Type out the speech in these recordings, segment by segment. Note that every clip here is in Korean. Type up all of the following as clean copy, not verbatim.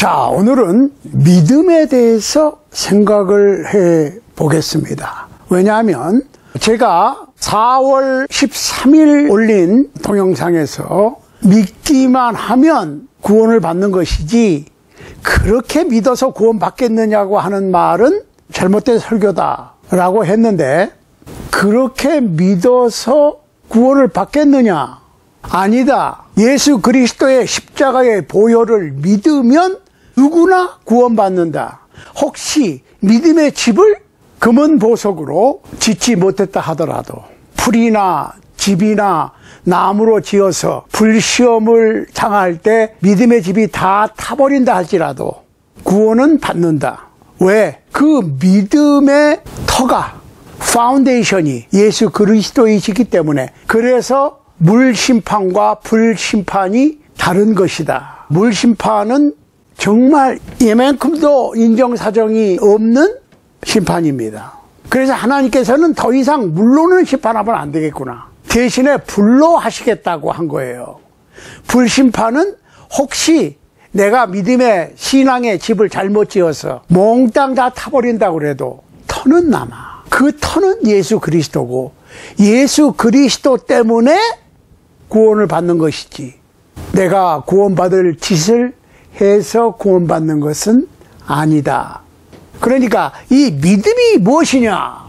자, 오늘은 믿음에 대해서 생각을 해 보겠습니다. 왜냐하면 제가 4월 13일 올린 동영상에서 믿기만 하면 구원을 받는 것이지 그렇게 믿어서 구원 받겠느냐고 하는 말은 잘못된 설교다라고 했는데, 그렇게 믿어서 구원을 받겠느냐? 아니다. 예수 그리스도의 십자가의 보혈을 믿으면 누구나 구원받는다. 혹시 믿음의 집을 금은 보석으로 짓지 못했다 하더라도, 풀이나 집이나 나무로 지어서 불시험을 당할 때 믿음의 집이 다 타버린다 할지라도 구원은 받는다. 왜? 그 믿음의 터가, 파운데이션이 예수 그리스도이시기 때문에. 그래서 물심판과 불심판이 다른 것이다. 물심판은 정말 이만큼도 인정사정이 없는 심판입니다. 그래서 하나님께서는 더 이상 물로는 심판하면 안 되겠구나, 대신에 불로 하시겠다고 한 거예요. 불심판은 혹시 내가 믿음의 신앙의 집을 잘못 지어서 몽땅 다 타버린다고 그래도 터는 남아. 그 터는 예수 그리스도고, 예수 그리스도 때문에 구원을 받는 것이지, 내가 구원받을 짓을 해서 구원받는 것은 아니다. 그러니까 이 믿음이 무엇이냐?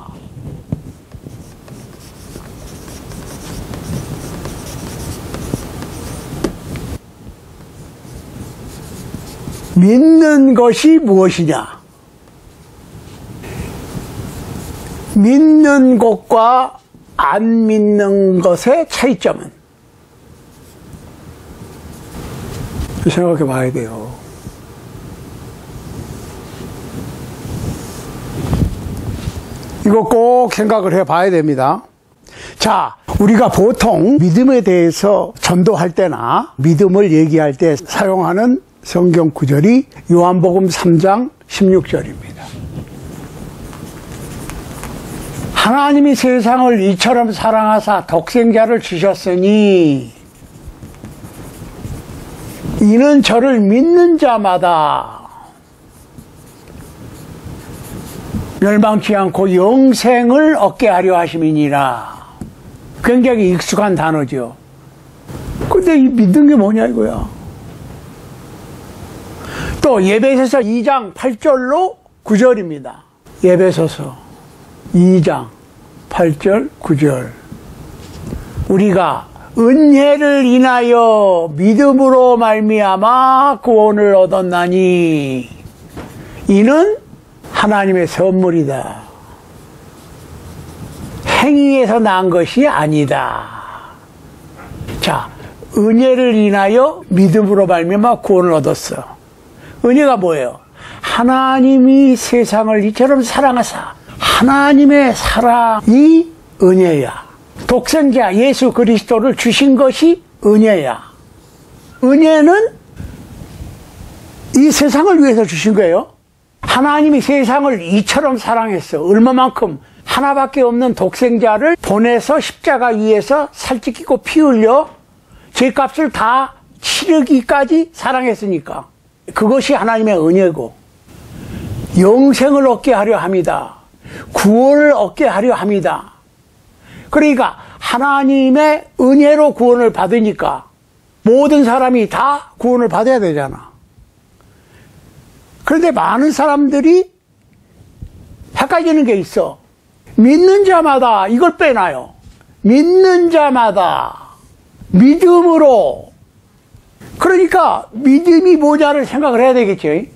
믿는 것이 무엇이냐? 믿는 것과 안 믿는 것의 차이점은? 생각해 봐야 돼요. 이거 꼭 생각을 해 봐야 됩니다. 자, 우리가 보통 믿음에 대해서 전도할 때나 믿음을 얘기할 때 사용하는 성경 구절이 요한복음 3장 16절입니다. 하나님이 세상을 이처럼 사랑하사 독생자를 주셨으니 이는 저를 믿는 자마다 멸망치 않고 영생을 얻게 하려 하심이니라. 굉장히 익숙한 단어죠. 근데 이 믿는 게 뭐냐 이거야. 또 에베소서 2장 8절로 9절입니다. 에베소서 2장 8절 9절. 우리가 은혜를 인하여 믿음으로 말미암아 구원을 얻었나니 이는 하나님의 선물이다. 행위에서 난 것이 아니다. 자, 은혜를 인하여 믿음으로 말미암아 구원을 얻었어. 은혜가 뭐예요? 하나님이 세상을 이처럼 사랑하사. 하나님의 사랑이 은혜야. 독생자 예수 그리스도를 주신 것이 은혜야. 은혜는 이 세상을 위해서 주신 거예요. 하나님이 세상을 이처럼 사랑했어. 얼마만큼? 하나밖에 없는 독생자를 보내서 십자가 위에서 살찌키고 피 흘려 죄값을 다 치르기까지 사랑했으니까. 그것이 하나님의 은혜고, 영생을 얻게 하려 합니다. 구원을 얻게 하려 합니다. 그러니까 하나님의 은혜로 구원을 받으니까 모든 사람이 다 구원을 받아야 되잖아. 그런데 많은 사람들이 헷갈리는 게 있어. 믿는 자마다, 이걸 빼놔요. 믿는 자마다 믿음으로. 그러니까 믿음이 뭐냐를 생각을 해야 되겠지.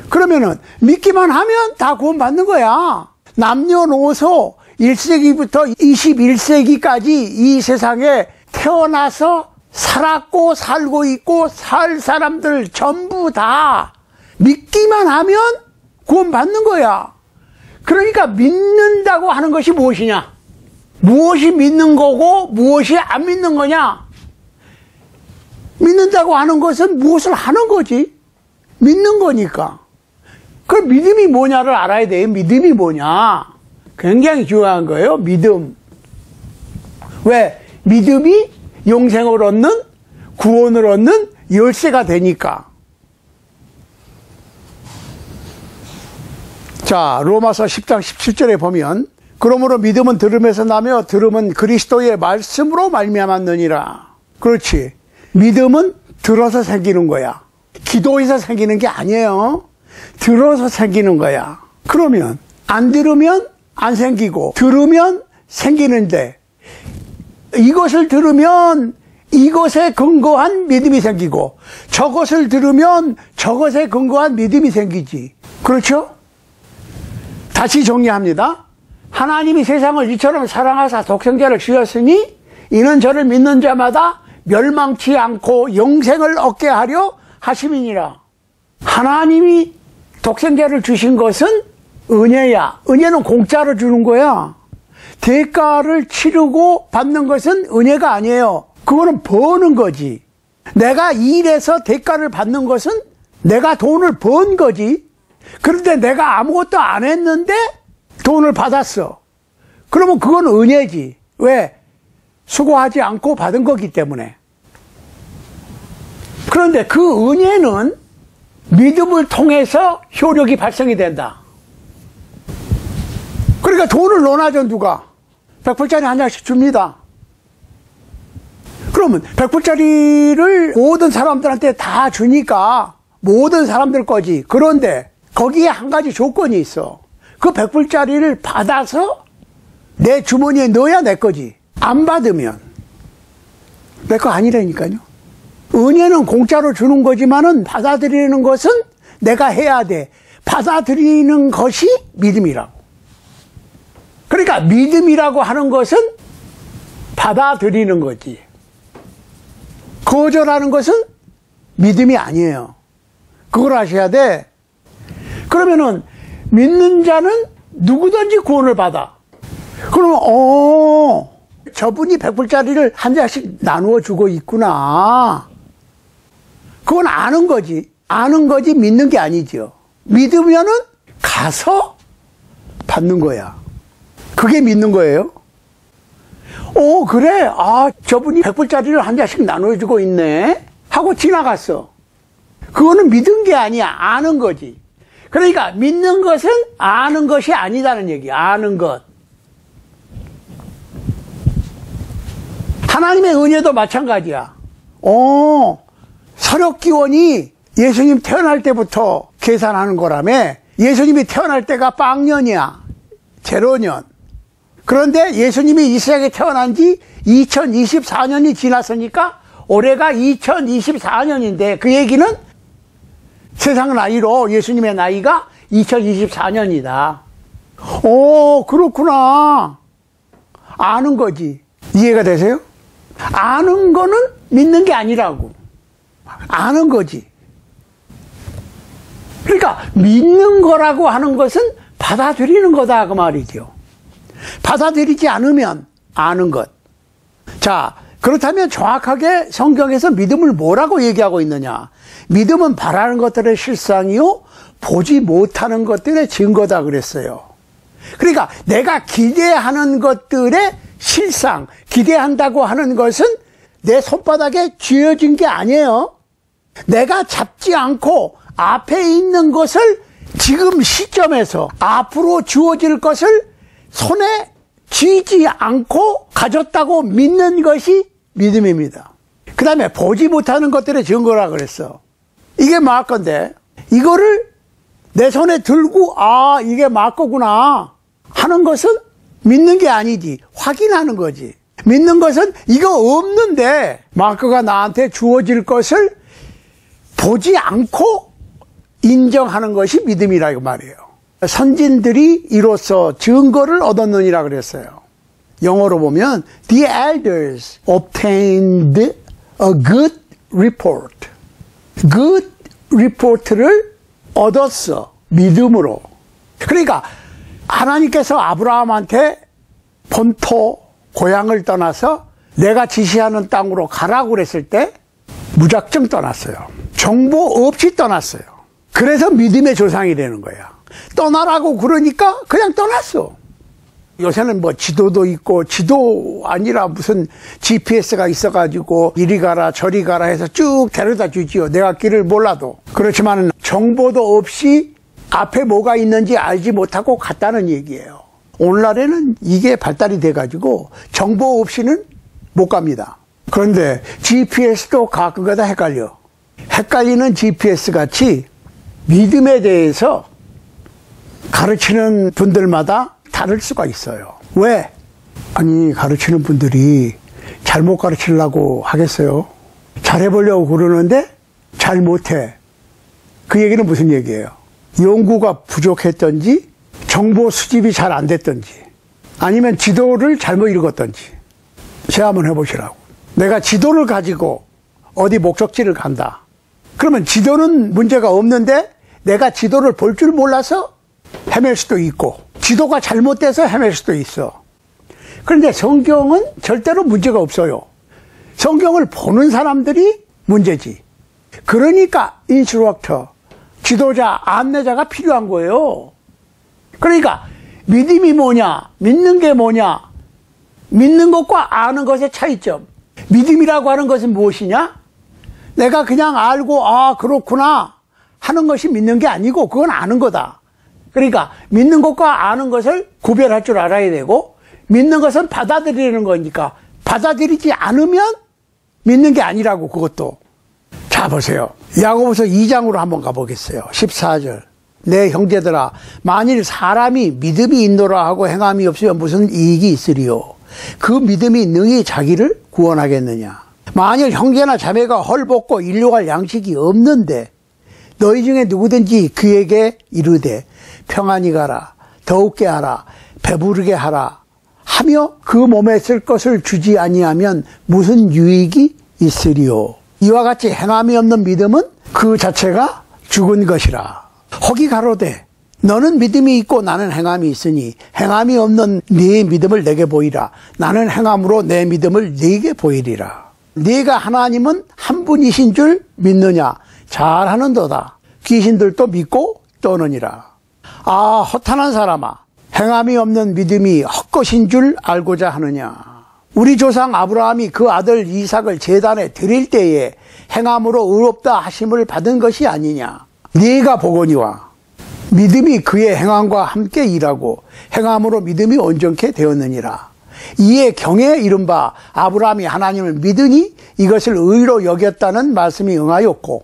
그러면은 믿기만 하면 다 구원받는 거야. 남녀노소 1세기부터 21세기까지 이 세상에 태어나서 살았고 살고 있고 살 사람들 전부 다 믿기만 하면 구원받는 거야. 그러니까 믿는다고 하는 것이 무엇이냐? 무엇이 믿는 거고 무엇이 안 믿는 거냐? 믿는다고 하는 것은 무엇을 하는 거지? 믿는 거니까. 그럼 믿음이 뭐냐를 알아야 돼요. 믿음이 뭐냐? 굉장히 중요한 거예요. 믿음. 왜? 믿음이 용생을 얻는, 구원을 얻는 열쇠가 되니까. 자, 로마서 10장 17절에 보면 그러므로 믿음은 들음에서 나며 들음은 그리스도의 말씀으로 말미암았느니라. 그렇지. 믿음은 들어서 생기는 거야. 기도에서 생기는 게 아니에요. 들어서 생기는 거야. 그러면 안 들으면 안 생기고 들으면 생기는데 이것을 들으면 이것에 근거한 믿음이 생기고 저것을 들으면 저것에 근거한 믿음이 생기지. 그렇죠? 다시 정리합니다. 하나님이 세상을 이처럼 사랑하사 독생자를 주셨으니 이는 저를 믿는 자마다 멸망치 않고 영생을 얻게 하려 하심이니라. 하나님이 독생자를 주신 것은 은혜야. 은혜는 공짜로 주는 거야. 대가를 치르고 받는 것은 은혜가 아니에요. 그거는 버는 거지. 내가 일해서 대가를 받는 것은 내가 돈을 번 거지. 그런데 내가 아무것도 안 했는데 돈을 받았어. 그러면 그건 은혜지. 왜? 수고하지 않고 받은 거기 때문에. 그런데 그 은혜는 믿음을 통해서 효력이 발생이 된다. 그러니까 돈을 논하죠, 누가. 100불짜리 한 장씩 줍니다. 그러면 100불짜리를 모든 사람들한테 다 주니까 모든 사람들 거지. 그런데 거기에 한 가지 조건이 있어. 그 100불짜리를 받아서 내 주머니에 넣어야 내 거지. 안 받으면 내 거 아니라니까요. 은혜는 공짜로 주는 거지만은 받아들이는 것은 내가 해야 돼. 받아들이는 것이 믿음이라고. 그러니까 믿음이라고 하는 것은 받아들이는 거지. 거절하는 것은 믿음이 아니에요. 그걸 아셔야 돼. 그러면은 믿는 자는 누구든지 구원을 받아. 그러면 저분이 100불짜리를 한 장씩 나누어 주고 있구나. 그건 아는 거지. 아는 거지 믿는 게 아니죠. 믿으면은 가서 받는 거야. 그게 믿는 거예요. 그래. 저분이 100불짜리를 한 장씩 나누어 주고 있네. 하고 지나갔어. 그거는 믿은 게 아니야. 아는 거지. 그러니까 믿는 것은 아는 것이 아니다는 얘기야. 아는 것. 하나님의 은혜도 마찬가지야. 서력기원이 예수님 태어날 때부터 계산하는 거라며. 예수님이 태어날 때가 빵년이야. 0년. 그런데 예수님이 이 세상에 태어난 지 2024년이 지났으니까 올해가 2024년인데 그 얘기는 세상 나이로 예수님의 나이가 2024년이다. 그렇구나. 아는 거지. 이해가 되세요? 아는 거는 믿는 게 아니라고. 아는 거지. 그러니까 믿는 거라고 하는 것은 받아들이는 거다 그 말이죠. 받아들이지 않으면 아는 것. 자, 그렇다면 정확하게 성경에서 믿음을 뭐라고 얘기하고 있느냐? 믿음은 바라는 것들의 실상이요 보지 못하는 것들의 증거다 그랬어요. 그러니까 내가 기대하는 것들의 실상, 기대한다고 하는 것은 내 손바닥에 쥐어진 게 아니에요. 내가 잡지 않고 앞에 있는 것을 지금 시점에서 앞으로 주어질 것을 손에 쥐지 않고 가졌다고 믿는 것이 믿음입니다. 그 다음에 보지 못하는 것들의 증거라 그랬어. 이게 마을 건데 이거를 내 손에 들고 이게 마을 거구나 하는 것은 믿는 게 아니지. 확인하는 거지. 믿는 것은 이거 없는데 마크가 나한테 주어질 것을 보지 않고 인정하는 것이 믿음이라 이 말이에요. 선진들이 이로써 증거를 얻었느니라 그랬어요. 영어로 보면 The elders obtained a good report. good report를 얻었어. 믿음으로. 그러니까 하나님께서 아브라함한테 본토 고향을 떠나서 내가 지시하는 땅으로 가라고 그랬을 때 무작정 떠났어요. 정보 없이 떠났어요. 그래서 믿음의 조상이 되는 거야. 떠나라고 그러니까 그냥 떠났어. 요새는 뭐 지도도 있고 지도 아니라 무슨 GPS가 있어가지고 이리 가라 저리 가라 해서 쭉 데려다 주지요. 내가 길을 몰라도. 그렇지만 정보도 없이 앞에 뭐가 있는지 알지 못하고 갔다는 얘기예요. 오늘날에는 이게 발달이 돼가지고 정보 없이는 못 갑니다. 그런데 GPS도 가끔가다 헷갈려. 헷갈리는 GPS 같이 믿음에 대해서 가르치는 분들마다 다를 수가 있어요. 왜? 아니, 가르치는 분들이 잘못 가르치려고 하겠어요? 잘해보려고 그러는데 잘 못해. 그 얘기는 무슨 얘기예요? 연구가 부족했던지, 정보 수집이 잘 안 됐던지, 아니면 지도를 잘못 읽었던지. 제가 한번 해보시라고. 내가 지도를 가지고 어디 목적지를 간다. 그러면 지도는 문제가 없는데 내가 지도를 볼 줄 몰라서 헤맬 수도 있고, 지도가 잘못돼서 헤맬 수도 있어. 그런데 성경은 절대로 문제가 없어요. 성경을 보는 사람들이 문제지. 그러니까 인스트럭터, 지도자, 안내자가 필요한 거예요. 그러니까 믿음이 뭐냐, 믿는 게 뭐냐, 믿는 것과 아는 것의 차이점. 믿음이라고 하는 것은 무엇이냐? 내가 그냥 알고 아 그렇구나 하는 것이 믿는 게 아니고 그건 아는 거다. 그러니까 믿는 것과 아는 것을 구별할 줄 알아야 되고, 믿는 것은 받아들이는 거니까 받아들이지 않으면 믿는 게 아니라고. 그것도 자 보세요. 야고보서 2장으로 한번 가보겠어요. 14절. 내 형제들아, 만일 사람이 믿음이 있노라 하고 행함이 없으면 무슨 이익이 있으리요? 그 믿음이 능히 자기를 구원하겠느냐? 만일 형제나 자매가 헐벗고 일용할 양식이 없는데 너희 중에 누구든지 그에게 이르되 평안히 가라, 더욱게 하라, 배부르게 하라 하며 그 몸에 쓸 것을 주지 아니하면 무슨 유익이 있으리요? 이와 같이 행함이 없는 믿음은 그 자체가 죽은 것이라. 혹이 가로되 너는 믿음이 있고 나는 행함이 있으니 행함이 없는 네 믿음을 내게 보이라. 나는 행함으로 내 믿음을 네게 보이리라. 네가 하나님은 한 분이신 줄 믿느냐? 잘하는도다. 귀신들도 믿고 떠느니라. 아, 허탄한 사람아, 행함이 없는 믿음이 헛것인 줄 알고자 하느냐? 우리 조상 아브라함이 그 아들 이삭을 제단에 드릴 때에 행함으로 의롭다 하심을 받은 것이 아니냐? 네가 보거니와 믿음이 그의 행함과 함께 일하고 행함으로 믿음이 온전케 되었느니라. 이에 경에 이른바 아브라함이 하나님을 믿으니 이것을 의로 여겼다는 말씀이 응하였고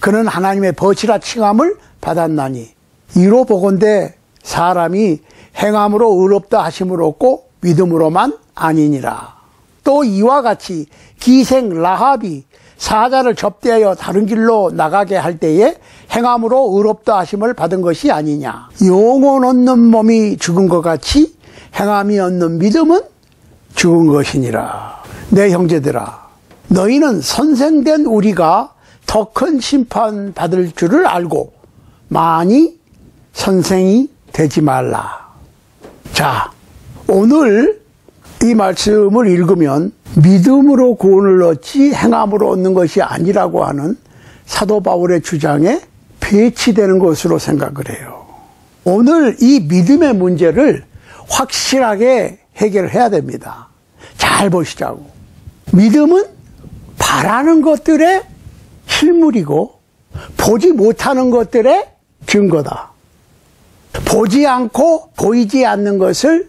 그는 하나님의 벗이라 칭함을 받았나니, 이로 보건대 사람이 행함으로 의롭다 하심을 얻고 믿음으로만 아니니라. 또 이와 같이 기생 라합이 사자를 접대하여 다른 길로 나가게 할 때에 행함으로 의롭다 하심을 받은 것이 아니냐? 영혼 없는 몸이 죽은 것 같이 행함이 없는 믿음은 죽은 것이니라. 내 형제들아, 너희는 선생된 우리가 더 큰 심판 받을 줄을 알고 많이 선생이 되지 말라. 자, 오늘 이 말씀을 읽으면 믿음으로 구원을 얻지 행함으로 얻는 것이 아니라고 하는 사도 바울의 주장에 배치되는 것으로 생각을 해요. 오늘 이 믿음의 문제를 확실하게 해결해야 됩니다. 잘 보시자고. 믿음은 바라는 것들의 실물이고 보지 못하는 것들의 증거다. 보지 않고 보이지 않는 것을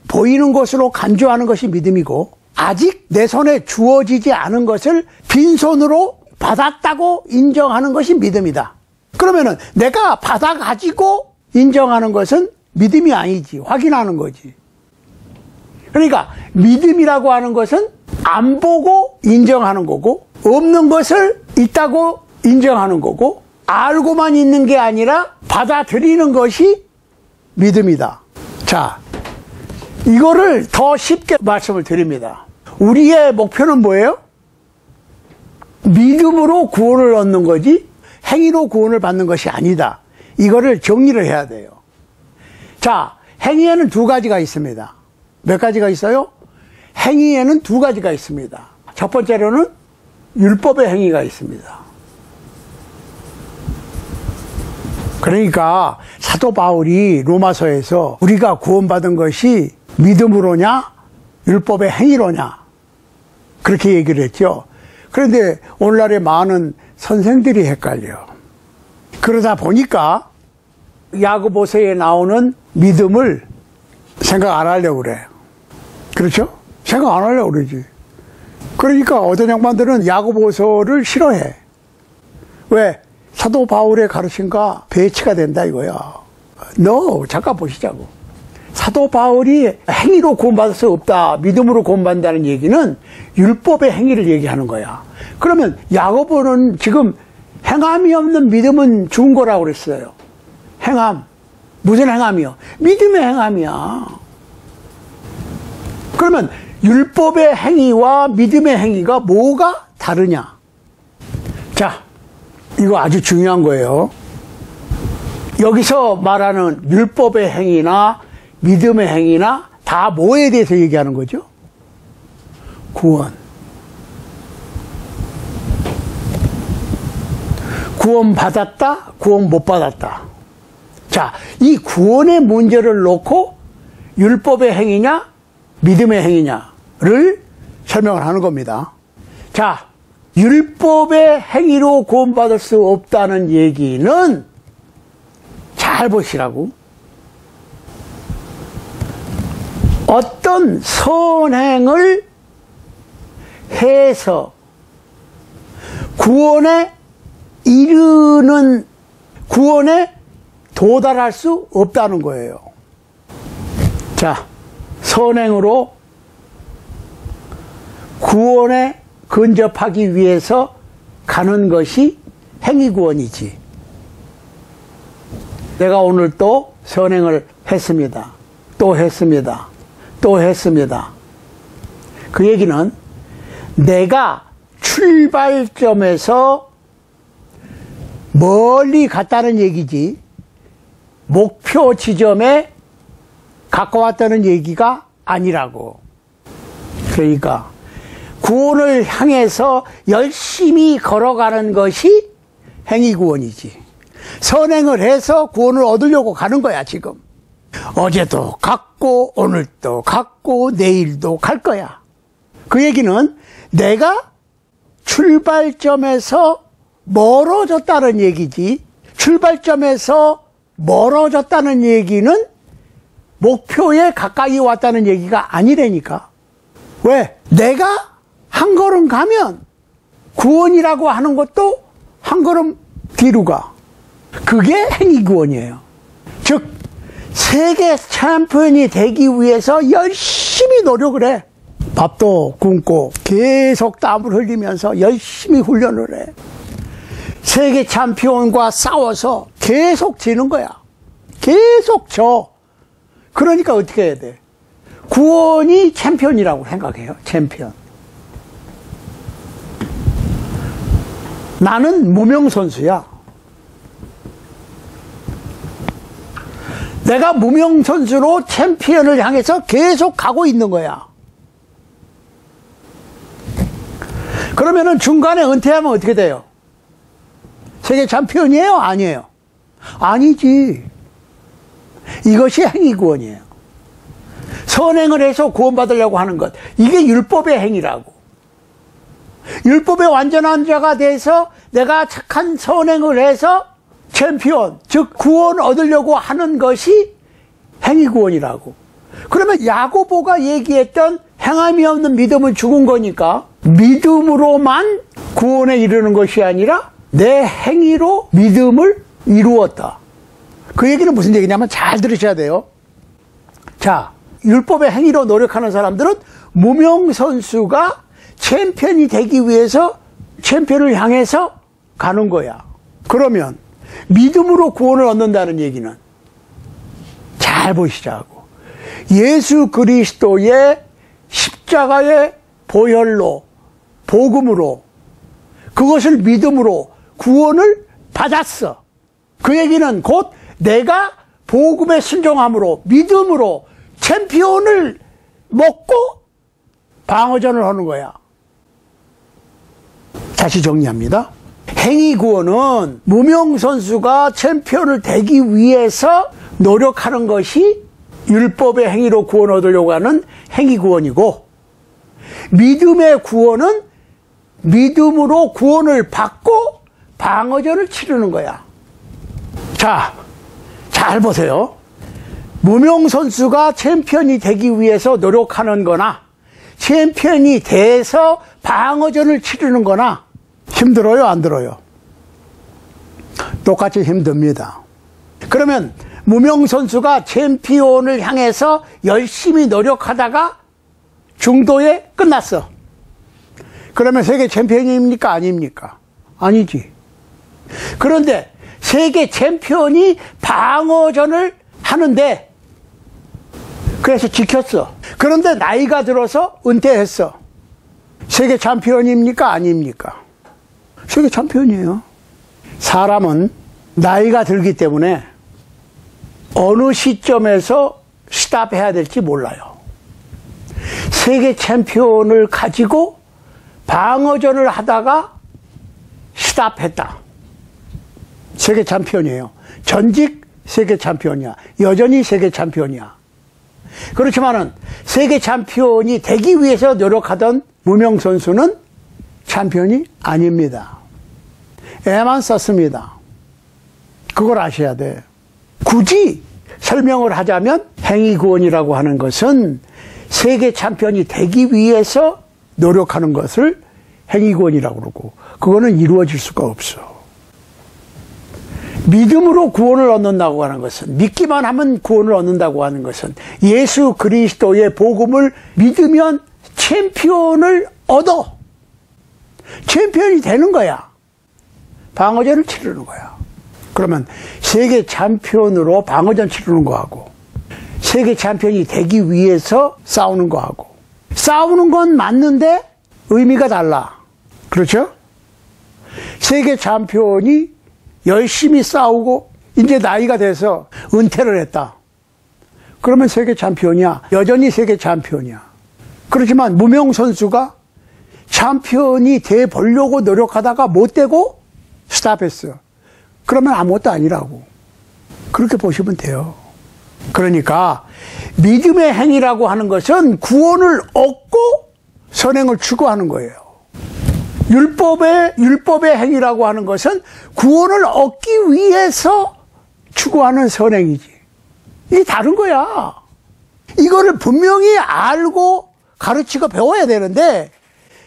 보이는 것으로 간주하는 것이 믿음이고, 아직 내 손에 주어지지 않은 것을 빈손으로 받았다고 인정하는 것이 믿음이다. 그러면은 내가 받아가지고 인정하는 것은 믿음이 아니지, 확인하는 거지. 그러니까 믿음이라고 하는 것은 안 보고 인정하는 거고, 없는 것을 있다고 인정하는 거고, 알고만 있는 게 아니라 받아들이는 것이 믿음이다. 자, 이거를 더 쉽게 말씀을 드립니다. 우리의 목표는 뭐예요? 믿음으로 구원을 얻는 거지 행위로 구원을 받는 것이 아니다. 이거를 정리를 해야 돼요. 자, 행위에는 두 가지가 있습니다. 몇 가지가 있어요? 행위에는 두 가지가 있습니다. 첫 번째로는 율법의 행위가 있습니다. 그러니까 사도 바울이 로마서에서 우리가 구원받은 것이 믿음으로냐 율법의 행위로냐 그렇게 얘기를 했죠. 그런데 오늘날의 많은 선생들이 헷갈려. 그러다 보니까 야고보서에 나오는 믿음을 생각 안 하려고 그래. 그렇죠? 생각 안 하려고 그러지. 그러니까 어떤 양반들은 야고보서를 싫어해. 왜? 사도 바울의 가르침과 배치가 된다 이거야. 잠깐 보시자고. 사도 바울이 행위로 구원받을 수 없다, 믿음으로 구원받는다는 얘기는 율법의 행위를 얘기하는 거야. 그러면 야고보는 지금 행함이 없는 믿음은 죽은 거라고 그랬어요. 행함. 무슨 행함이요? 믿음의 행함이야. 그러면 율법의 행위와 믿음의 행위가 뭐가 다르냐? 자, 이거 아주 중요한 거예요. 여기서 말하는 율법의 행위나 믿음의 행위나 다 뭐에 대해서 얘기하는 거죠? 구원. 구원 받았다, 구원 못 받았다. 자, 이 구원의 문제를 놓고 율법의 행위냐, 믿음의 행위냐를 설명을 하는 겁니다. 자, 율법의 행위로 구원받을 수 없다는 얘기는 잘 보시라고. 어떤 선행을 해서 구원에 도달할 수 없다는 거예요. 자, 선행으로 구원에 근접하기 위해서 가는 것이 행위구원이지. 내가 오늘 또 선행을 했습니다. 또 했습니다. 또 했습니다. 그 얘기는 내가 출발점에서 멀리 갔다는 얘기지, 목표 지점에 가까웠다는 얘기가 아니라고. 그러니까 구원을 향해서 열심히 걸어가는 것이 행위구원이지. 선행을 해서 구원을 얻으려고 가는 거야, 지금. 어제도 갔고 오늘도 갔고 내일도 갈 거야. 그 얘기는 내가 출발점에서 멀어졌다는 얘기지, 출발점에서 멀어졌다는 얘기는 목표에 가까이 왔다는 얘기가 아니라니까. 왜? 내가 한 걸음 가면 구원이라고 하는 것도 한 걸음 뒤로 가. 그게 행위구원이에요. 즉 세계 챔피언이 되기 위해서 열심히 노력을 해. 밥도 굶고 계속 땀을 흘리면서 열심히 훈련을 해. 세계 챔피언과 싸워서 계속 지는 거야. 계속 져. 그러니까 어떻게 해야 돼? 구원이 챔피언이라고 생각해요. 챔피언. 나는 무명선수야. 내가 무명선수로 챔피언을 향해서 계속 가고 있는 거야. 그러면은 중간에 은퇴하면 어떻게 돼요? 세계 챔피언이에요? 아니에요? 아니지. 이것이 행위구원이에요. 선행을 해서 구원받으려고 하는 것, 이게 율법의 행위라고. 율법의 완전한 자가 돼서 내가 착한 선행을 해서 챔피언, 즉 구원 얻으려고 하는 것이 행위구원이라고. 그러면 야고보가 얘기했던 행함이 없는 믿음은 죽은 거니까 믿음으로만 구원에 이르는 것이 아니라 내 행위로 믿음을 이루었다. 그 얘기는 무슨 얘기냐면 잘 들으셔야 돼요. 자, 율법의 행위로 노력하는 사람들은 무명선수가 챔피언이 되기 위해서 챔피언을 향해서 가는 거야. 그러면 믿음으로 구원을 얻는다는 얘기는 잘 보시자고. 예수 그리스도의 십자가의 보혈로, 복음으로, 그것을 믿음으로 구원을 받았어. 그 얘기는 곧 내가 복음에 순종함으로, 믿음으로 챔피언을 먹고 방어전을 하는 거야. 다시 정리합니다. 행위구원은 무명선수가 챔피언을 되기 위해서 노력하는 것이 율법의 행위로 구원 얻으려고 하는 행위구원이고, 믿음의 구원은 믿음으로 구원을 받고 방어전을 치르는 거야. 자, 잘 보세요. 무명 선수가 챔피언이 되기 위해서 노력하는 거나 챔피언이 돼서 방어전을 치르는 거나 힘들어요, 안 들어요? 똑같이 힘듭니다. 그러면 무명 선수가 챔피언을 향해서 열심히 노력하다가 중도에 끝났어. 그러면 세계 챔피언입니까? 아닙니까? 아니지. 그런데 세계 챔피언이 방어전을 하는데 그래서 지켰어. 그런데 나이가 들어서 은퇴했어. 세계 챔피언입니까? 아닙니까? 세계 챔피언이에요. 사람은 나이가 들기 때문에 어느 시점에서 스탑해야 될지 몰라요. 세계 챔피언을 가지고 방어전을 하다가 스탑했다. 세계 챔피언이에요. 전직 세계 챔피언이야. 여전히 세계 챔피언이야. 그렇지만은 세계 챔피언이 되기 위해서 노력하던 무명 선수는 챔피언이 아닙니다. 애만 썼습니다. 그걸 아셔야 돼. 굳이 설명을 하자면 행위구원이라고 하는 것은 세계 챔피언이 되기 위해서 노력하는 것을 행위구원이라고 그러고, 그거는 이루어질 수가 없어. 믿음으로 구원을 얻는다고 하는 것은, 믿기만 하면 구원을 얻는다고 하는 것은 예수 그리스도의 복음을 믿으면 챔피언을 얻어. 챔피언이 되는 거야. 방어전을 치르는 거야. 그러면 세계 챔피언으로 방어전 치르는 거하고 세계 챔피언이 되기 위해서 싸우는 거하고, 싸우는 건 맞는데 의미가 달라. 그렇죠? 세계 챔피언이 열심히 싸우고 이제 나이가 돼서 은퇴를 했다. 그러면 세계 챔피언이야. 여전히 세계 챔피언이야. 그렇지만 무명 선수가 챔피언이 돼 보려고 노력하다가 못 되고 스탑했어. 그러면 아무것도 아니라고. 그렇게 보시면 돼요. 그러니까 믿음의 행위라고 하는 것은 구원을 얻고 선행을 추구하는 거예요. 율법의 행위라고 하는 것은 구원을 얻기 위해서 추구하는 선행이지. 이게 다른 거야. 이거를 분명히 알고 가르치고 배워야 되는데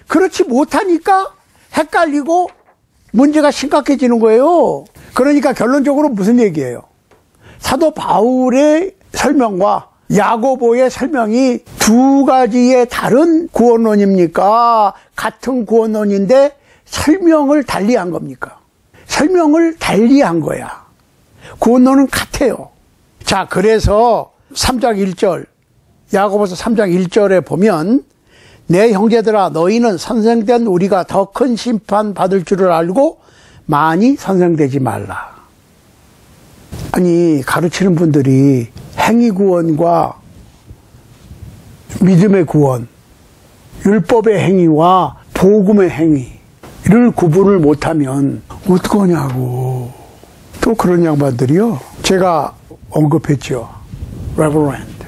그렇지 못하니까 헷갈리고 문제가 심각해지는 거예요. 그러니까 결론적으로 무슨 얘기예요? 사도 바울의 설명과 야고보의 설명이 두 가지의 다른 구원론입니까? 같은 구원론인데 설명을 달리한 겁니까? 설명을 달리한 거야. 구원론은 같아요. 자, 그래서 3장 1절, 야고보서 3장 1절에 보면 내 형제들아 너희는 선생된 우리가 더 큰 심판 받을 줄을 알고 많이 선생되지 말라. 아니, 가르치는 분들이 행위 구원과 믿음의 구원, 율법의 행위와 복음의 행위를 구분을 못하면 어떡하냐고. 또 그런 양반들이요. 제가 언급했죠. 레버런드.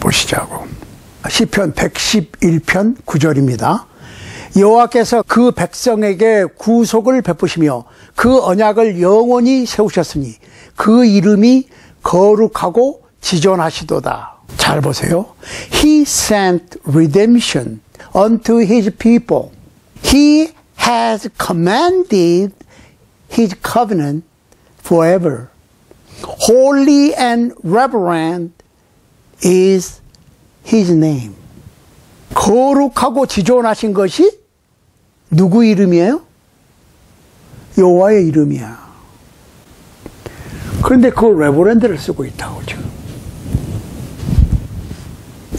보시자고. 시편 111편 9절입니다. 여호와께서 그 백성에게 구속을 베푸시며 그 언약을 영원히 세우셨으니 그 이름이 거룩하고 지존하시도다. 잘 보세요. He sent redemption unto his people. He has commanded his covenant forever. Holy and reverend is his name. 거룩하고 지존하신 것이 누구 이름이에요? 여호와의 이름이야. 그런데 그 레버런드를 쓰고 있다고 지금.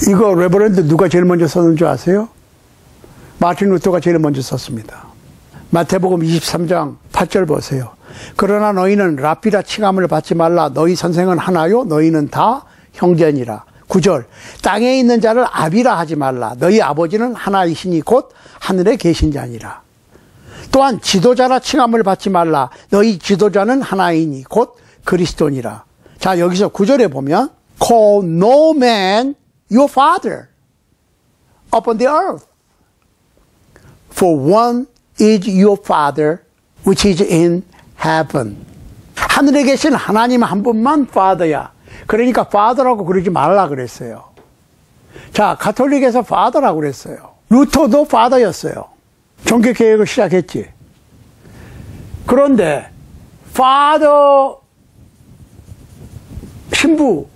이거 레버런드 누가 제일 먼저 썼는 줄 아세요? 마틴 루터가 제일 먼저 썼습니다. 마태복음 23장 8절 보세요. 그러나 너희는 랍비라 칭함을 받지 말라. 너희 선생은 하나요? 너희는 다 형제니라. 9절. 땅에 있는 자를 아비라 하지 말라. 너희 아버지는 하나이시니 곧 하늘에 계신 자니라. 또한 지도자라 칭함을 받지 말라. 너희 지도자는 하나이니 곧 그리스도니라. 자, 여기서 9절에 보면 Call no man your father upon the earth. For one is your father which is in heaven. 하늘에 계신 하나님 한 분만 Father야. 그러니까 Father라고 그러지 말라 그랬어요. 자, 가톨릭에서 Father라고 그랬어요. 루터도 Father였어요. 종교개혁을 시작했지. 그런데 Father 신부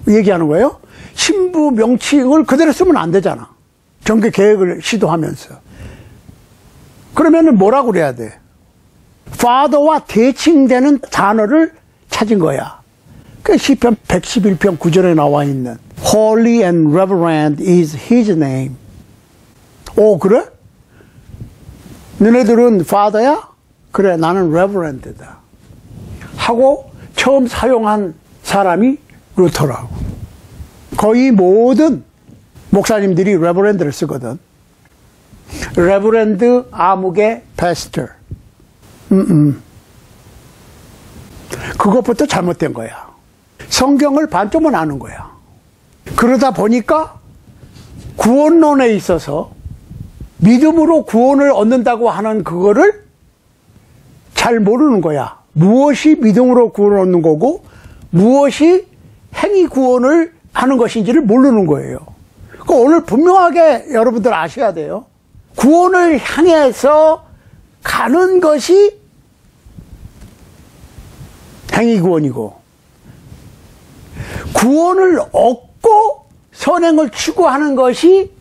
얘기하는 거예요. 신부 명칭을 그대로 쓰면 안 되잖아. 종교개혁을 시도하면서. 그러면은 뭐라고 그래야 돼? Father와 대칭되는 단어를 찾은 거야. 그 시편 111편 9절에 나와 있는 Holy and Reverend is His name. 오, 그래? 너네들은 Father야? 그래, 나는 Reverend다. 하고 처음 사용한 사람이 루터라고. 거의 모든 목사님들이 Reverend를 쓰거든. Reverend 아무개 Pastor. 그것부터 잘못된 거야. 성경을 반쪽만 아는 거야. 그러다 보니까 구원론에 있어서 믿음으로 구원을 얻는다고 하는 그거를 잘 모르는 거야. 무엇이 믿음으로 구원을 얻는 거고 무엇이 행위 구원을 하는 것인지를 모르는 거예요. 그러니까 오늘 분명하게 여러분들 아셔야 돼요. 구원을 향해서 가는 것이 행위 구원이고 구원을 얻고 선행을 추구하는 것이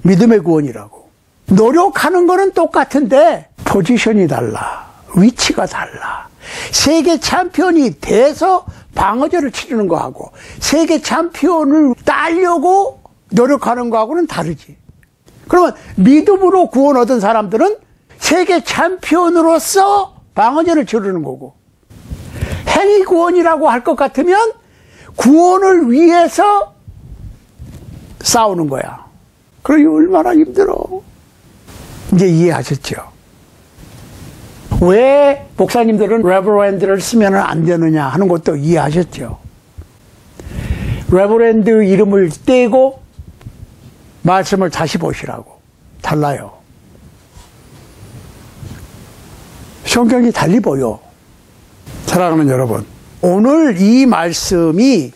믿음의 구원이라고. 노력하는 거는 똑같은데 포지션이 달라. 위치가 달라. 세계 챔피언이 돼서 방어제를 치르는 거하고 세계 챔피언을 따려고 노력하는 거하고는 다르지. 그러면 믿음으로 구원 얻은 사람들은 세계 챔피언으로서 방어제를 치르는 거고 행위 구원이라고 할 것 같으면 구원을 위해서 싸우는 거야. 그러니 얼마나 힘들어. 이제 이해하셨죠? 왜 목사님들은 레버랜드를 쓰면 안 되느냐 하는 것도 이해하셨죠? 레버랜드 이름을 떼고 말씀을 다시 보시라고. 달라요. 성경이 달리 보여. 사랑하는 여러분, 오늘 이 말씀이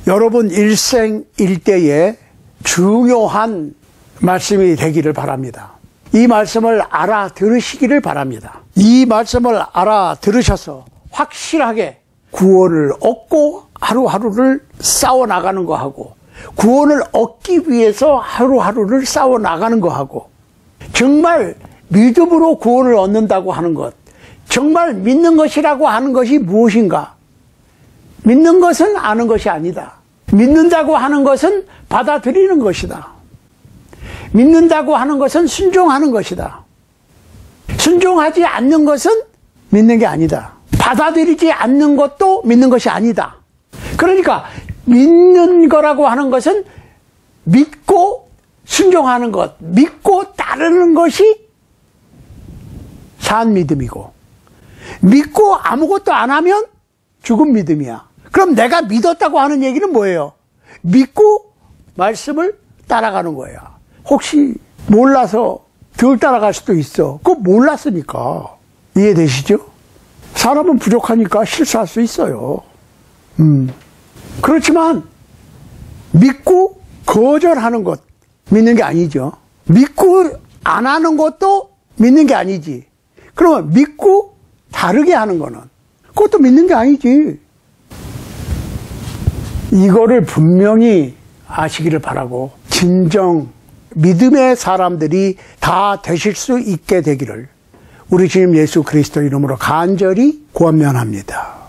여러분 일생일대에 중요한 말씀이 되기를 바랍니다. 이 말씀을 알아들으시기를 바랍니다. 이 말씀을 알아들으셔서 확실하게 구원을 얻고 하루하루를 싸워나가는 거하고 구원을 얻기 위해서 하루하루를 싸워나가는 거하고 정말 믿음으로 구원을 얻는다고 하는 것, 정말 믿는 것이라고 하는 것이 무엇인가? 믿는 것은 아는 것이 아니다. 믿는다고 하는 것은 받아들이는 것이다. 믿는다고 하는 것은 순종하는 것이다. 순종하지 않는 것은 믿는 게 아니다. 받아들이지 않는 것도 믿는 것이 아니다. 그러니까 믿는 거라고 하는 것은 믿고 순종하는 것, 믿고 따르는 것이 산 믿음이고 믿고 아무것도 안 하면 죽은 믿음이야. 그럼 내가 믿었다고 하는 얘기는 뭐예요? 믿고 말씀을 따라가는 거야. 혹시 몰라서 덜 따라갈 수도 있어. 그거 몰랐으니까. 이해되시죠? 사람은 부족하니까 실수할 수 있어요. 그렇지만 믿고 거절하는 것 믿는 게 아니죠. 믿고 안 하는 것도 믿는 게 아니지. 그러면 믿고 다르게 하는 거는 그것도 믿는 게 아니지. 이거를 분명히 아시기를 바라고 진정 믿음의 사람들이 다 되실 수 있게 되기를 우리 주님 예수 그리스도 이름으로 간절히 권면합니다.